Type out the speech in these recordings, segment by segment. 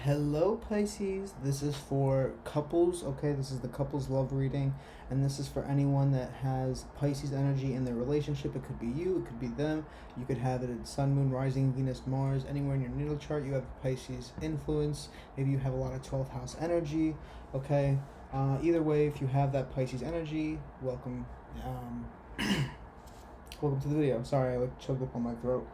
Hello, Pisces. This is for couples, okay? This is the couples love reading, and this is for anyone that has Pisces energy in their relationship. It could be you, it could be them. You could have it in Sun, Moon, Rising, Venus, Mars. Anywhere in your natal chart, you have Pisces influence. Maybe you have a lot of 12th house energy, okay? Either way, if you have that Pisces energy, welcome. Welcome to the video. Sorry, I choked up on my throat.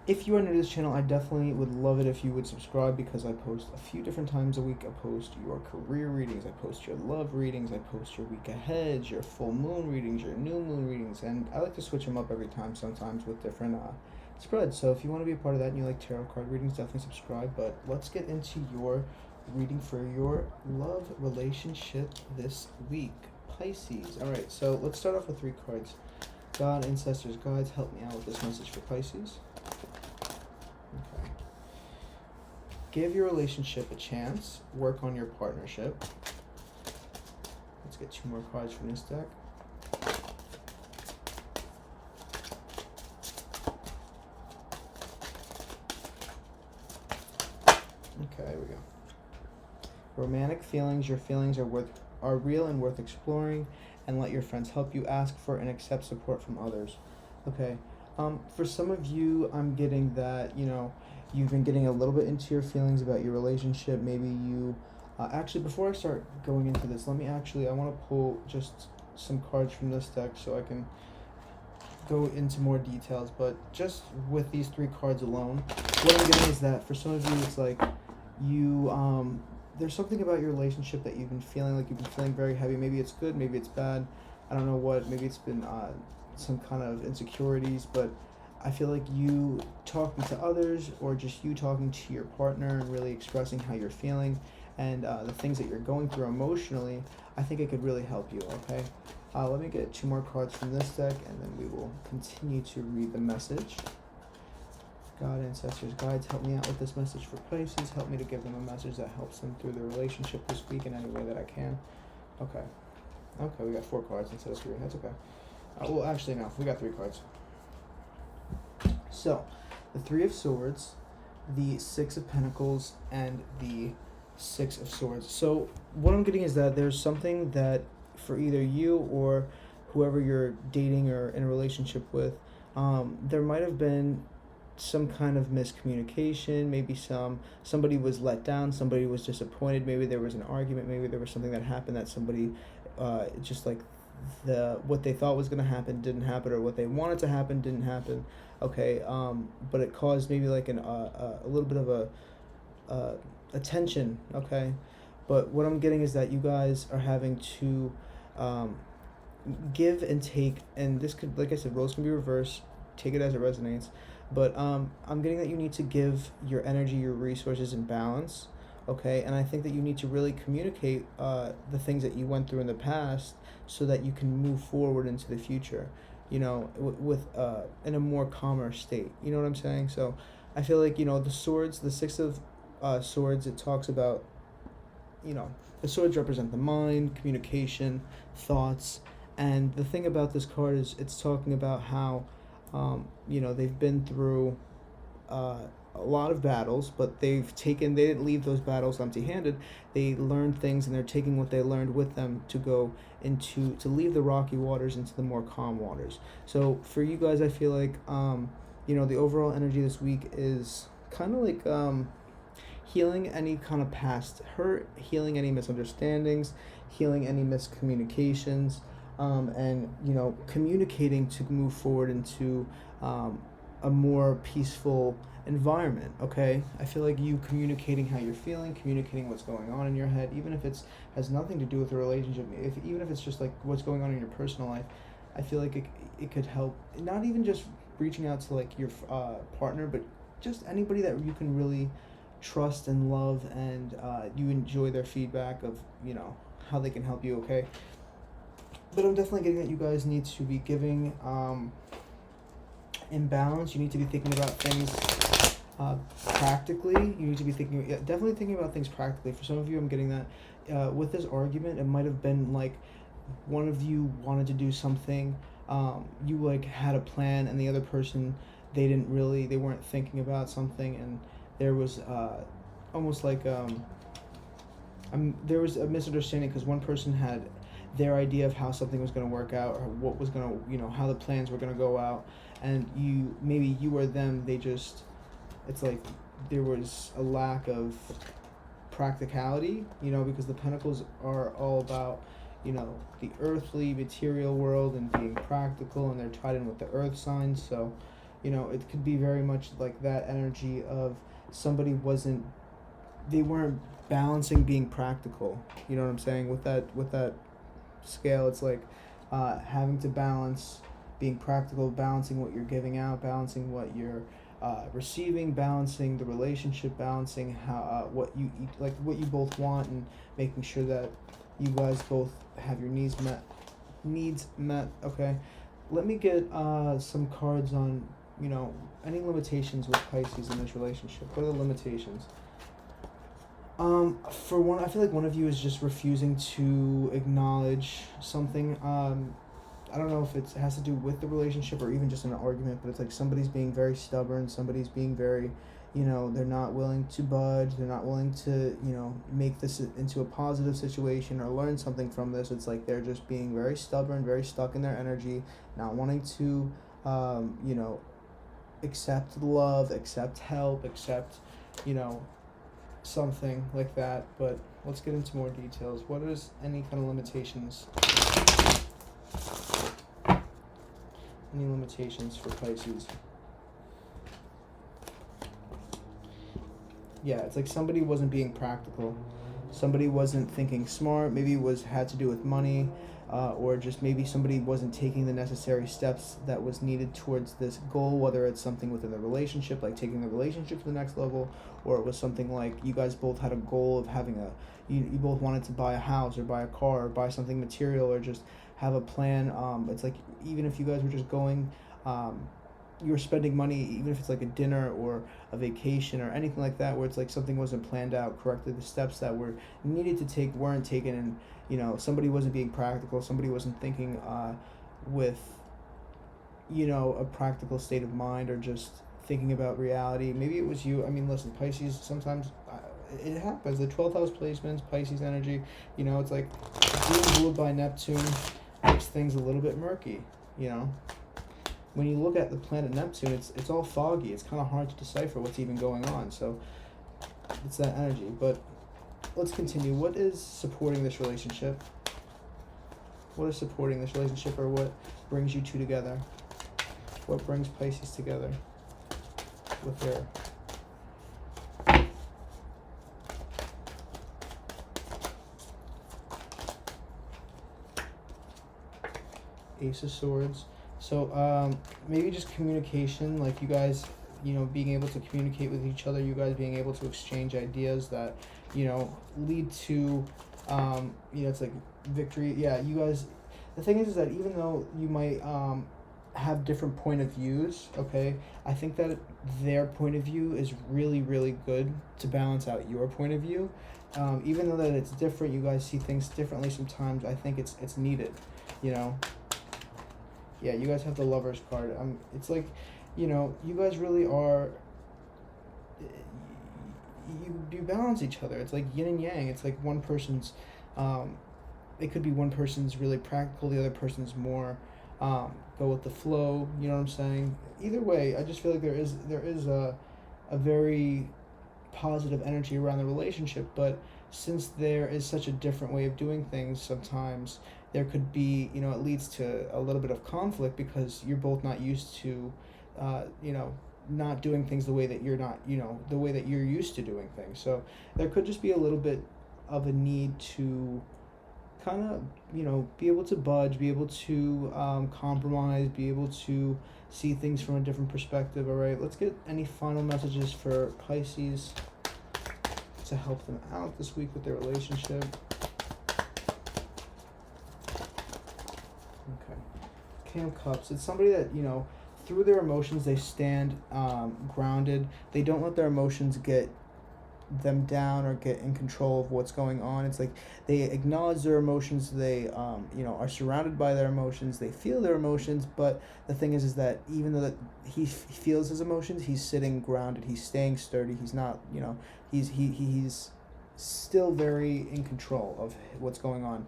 If you are new to this channel, I definitely would love it if you would subscribe because I post a few different times a week. I post your career readings, I post your love readings, I post your week ahead, your full moon readings, your new moon readings, and I like to switch them up every time sometimes with different spreads. So if you want to be a part of that and you like tarot card readings, definitely subscribe. But let's get into your reading for your love relationship this week, Pisces. All right, so let's start off with 3 cards. God, ancestors, guides, help me out with this message for Pisces. Okay. Give your relationship a chance. Work on your partnership. Let's get 2 more cards from this deck. Okay, here we go. Romantic feelings. Your feelings are real and worth exploring, and let your friends help you. Ask for and accept support from others. Okay. For some of you, I'm getting that, you've been getting a little bit into your feelings about your relationship. Maybe you, actually, before I start going into this, I want to pull just some cards from this deck so I can go into more details. But just with these 3 cards alone, what I'm getting is that for some of you, it's like there's something about your relationship that you've been feeling very heavy. Maybe it's good, maybe it's bad. I don't know what, maybe it's been, some kind of insecurities, but I feel like you talking to others or just you talking to your partner and really expressing how you're feeling and the things that you're going through emotionally, I think it could really help you, okay? Let me get 2 more cards from this deck and then we will continue to read the message. God, ancestors, guides, help me out with this message for Pisces. Help me to give them a message that helps them through their relationship this week in any way that I can. Okay, we got 4 cards instead of 3. That's okay. Well, actually, no. We got 3 cards. So, the 3 of Swords, the 6 of Pentacles, and the 6 of Swords. So, what I'm getting is that there's something that for either you or whoever you're dating or in a relationship with, there might have been some kind of miscommunication. Maybe somebody was let down, somebody was disappointed, maybe there was an argument, maybe there was something that happened that somebody just like what they thought was going to happen didn't happen, or what they wanted to happen didn't happen, okay, but it caused maybe like a little bit of a tension, okay, but what I'm getting is that you guys are having to give and take, and this could, like I said, roles can be reversed, take it as it resonates, but I'm getting that you need to give your energy, your resources in balance, okay, and I think that you need to really communicate the things that you went through in the past so that you can move forward into the future, with in a more calmer state, you know what I'm saying? So I feel like, the swords, the 6 of swords, it talks about, the swords represent the mind, communication, thoughts, and the thing about this card is it's talking about how they've been through a lot of battles, but they didn't leave those battles empty-handed. They learned things, and they're taking what they learned with them to leave the rocky waters into the more calm waters. So for you guys, I feel like, the overall energy this week is kind of like healing any kind of past hurt, healing any misunderstandings, healing any miscommunications, and communicating to move forward into a more peaceful environment, okay? I feel like you communicating how you're feeling, communicating what's going on in your head, even if it's has nothing to do with the relationship, even if it's just like what's going on in your personal life, I feel like it could help, not even just reaching out to like your partner, but just anybody that you can really trust and love, and you enjoy their feedback of how they can help you, okay? But I'm definitely getting that you guys need to be giving in balance. You need to be thinking about things practically. You need to be definitely thinking about things practically. For some of you, I'm getting that with this argument, it might have been like one of you wanted to do something, you like had a plan, and the other person, they weren't thinking about something, and there was almost like there was a misunderstanding because one person had their idea of how something was going to work out, or what was going to, how the plans were going to go out, and maybe you or them, it's like there was a lack of practicality, because the pentacles are all about, the earthly material world and being practical, and they're tied in with the earth signs. So, it could be very much like that energy of somebody they weren't balancing being practical. You know what I'm saying? With that scale, it's like having to balance being practical, balancing what you're giving out, balancing what you're receiving, balancing the relationship, balancing how what you eat, like what you both want, and making sure that you guys both have your needs met. Okay, let me get some cards on any limitations with Pisces in this relationship. What are the limitations? For one, I feel like one of you is just refusing to acknowledge something. I don't know if it has to do with the relationship or even just an argument, but it's like somebody's being very stubborn, somebody's being very, they're not willing to budge, they're not willing to, make this into a positive situation or learn something from this. It's like they're just being very stubborn, very stuck in their energy, not wanting to, accept love, accept help, accept, something like that. But let's get into more details. What is any kind of limitations? Any limitations for Pisces? Yeah, it's like somebody wasn't being practical. Somebody wasn't thinking smart. Maybe it had to do with money, or just maybe somebody wasn't taking the necessary steps that was needed towards this goal, whether it's something within the relationship, like taking the relationship to the next level, or it was something like you guys both had a goal of having you both wanted to buy a house or buy a car or buy something material or just have a plan. It's like even if you guys were just going, you were spending money, even if it's like a dinner or a vacation or anything like that, where it's like something wasn't planned out correctly, the steps that were needed to take weren't taken, and somebody wasn't being practical, somebody wasn't thinking with a practical state of mind, or just thinking about reality. Maybe it was you. I mean, listen, Pisces, sometimes it happens. The 12th house placements, Pisces energy, it's like being ruled by Neptune makes things a little bit murky. When you look at the planet Neptune, it's all foggy. It's kind of hard to decipher what's even going on. So it's that energy. But let's continue. What is supporting this relationship? What is supporting this relationship, or what brings you two together? What brings Pisces together with their Ace of Swords? So maybe just communication, like you guys, being able to communicate with each other, you guys being able to exchange ideas that, lead to, it's like victory. Yeah, you guys, the thing is that even though you might have different point of views, okay, I think that their point of view is really, really good to balance out your point of view. Even though that it's different, you guys see things differently sometimes, I think it's needed, Yeah, you guys have the Lovers card. It's like, you guys really are, you balance each other. It's like yin and yang. It's like one person's, it could be one person's really practical, the other person's more go with the flow, you know what I'm saying? Either way, I just feel like there is a very positive energy around the relationship, but since there is such a different way of doing things, sometimes there could be, it leads to a little bit of conflict because you're both not used to, not doing things the way that you're not, the way that you're used to doing things. So there could just be a little bit of a need to kind of, be able to budge, be able to compromise, be able to see things from a different perspective. All right, let's get any final messages for Pisces to help them out this week with their relationship. Okay. King of Cups. It's somebody that, through their emotions, they stand grounded. They don't let their emotions get them down or get in control of what's going on. It's like they acknowledge their emotions. They are surrounded by their emotions. They feel their emotions. But the thing is that even though that he feels his emotions, he's sitting grounded. He's staying sturdy. He's not. He's still very in control of what's going on.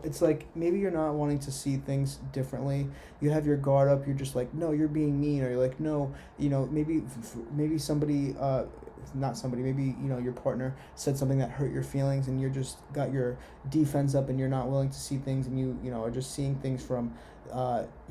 It's like maybe you're not wanting to see things differently. You have your guard up. You're just like, no, you're being mean, or you're like, no, maybe somebody, not somebody, maybe your partner said something that hurt your feelings, and you're just got your defense up, and you're not willing to see things, and you are just seeing things from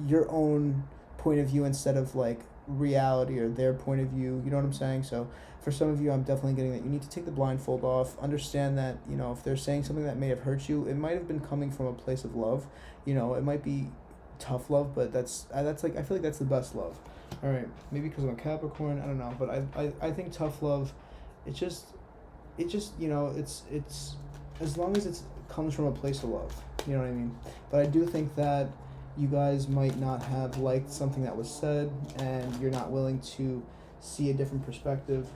your own point of view instead of like reality or their point of view. You know what I'm saying? So for some of you, I'm definitely getting that you need to take the blindfold off. Understand that if they're saying something that may have hurt you, it might have been coming from a place of love. It might be tough love, but that's like, I feel like that's the best love. All right, maybe because I'm a Capricorn, I don't know, but I think tough love, it's as long as it comes from a place of love. You know what I mean? But I do think that you guys might not have liked something that was said, and you're not willing to see a different perspective.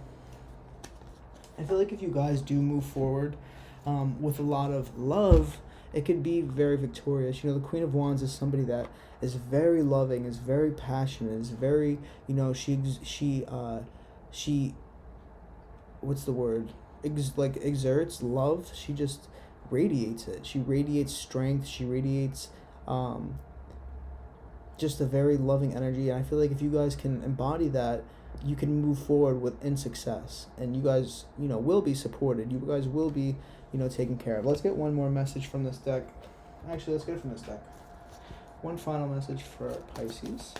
I feel like if you guys do move forward with a lot of love, it could be very victorious. The Queen of Wands is somebody that is very loving, is very passionate, is very, she what's the word? Exerts love. She just radiates it. She radiates strength. She radiates just a very loving energy. And I feel like if you guys can embody that, you can move forward within success, and you guys will be supported. You guys will be taken care of. Let's get one more message from this deck. Actually, let's get it from this deck. One final message for Pisces.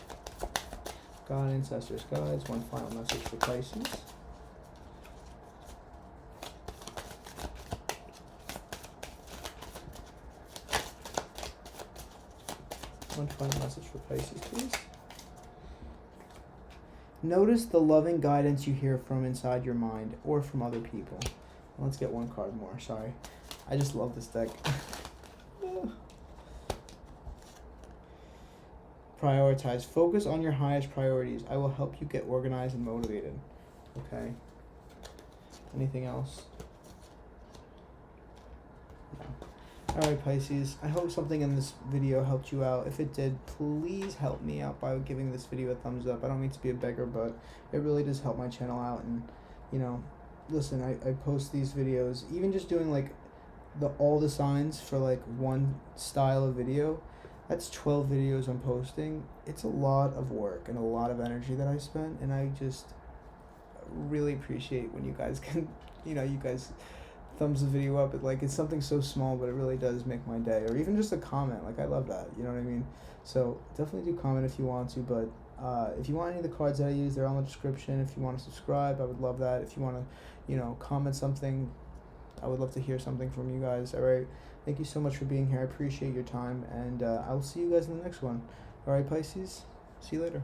God, ancestors, guides. One final message for Pisces. One final message for Pisces, please. Notice the loving guidance you hear from inside your mind or from other people. Let's get one card more. Sorry. I just love this deck. Prioritize. Focus on your highest priorities. I will help you get organized and motivated. Okay. Anything else? No. Alright, Pisces, I hope something in this video helped you out. If it did, please help me out by giving this video a thumbs up. I don't mean to be a beggar, but it really does help my channel out. And, listen, I post these videos, even just doing, like, all the signs for, like, one style of video. That's 12 videos I'm posting. It's a lot of work and a lot of energy that I spent, and I just really appreciate when you guys can, you guys thumbs the video up. It's something so small, but it really does make my day. Or even just a comment, I love that, you know what I mean? So definitely do comment if you want to, but if you want any of the cards that I use, they're on the description. If you want to subscribe, I would love that. If you want to comment something, I would love to hear something from you guys. All right, thank you so much for being here. I appreciate your time, and I'll see you guys in the next one. All right, Pisces, see you later.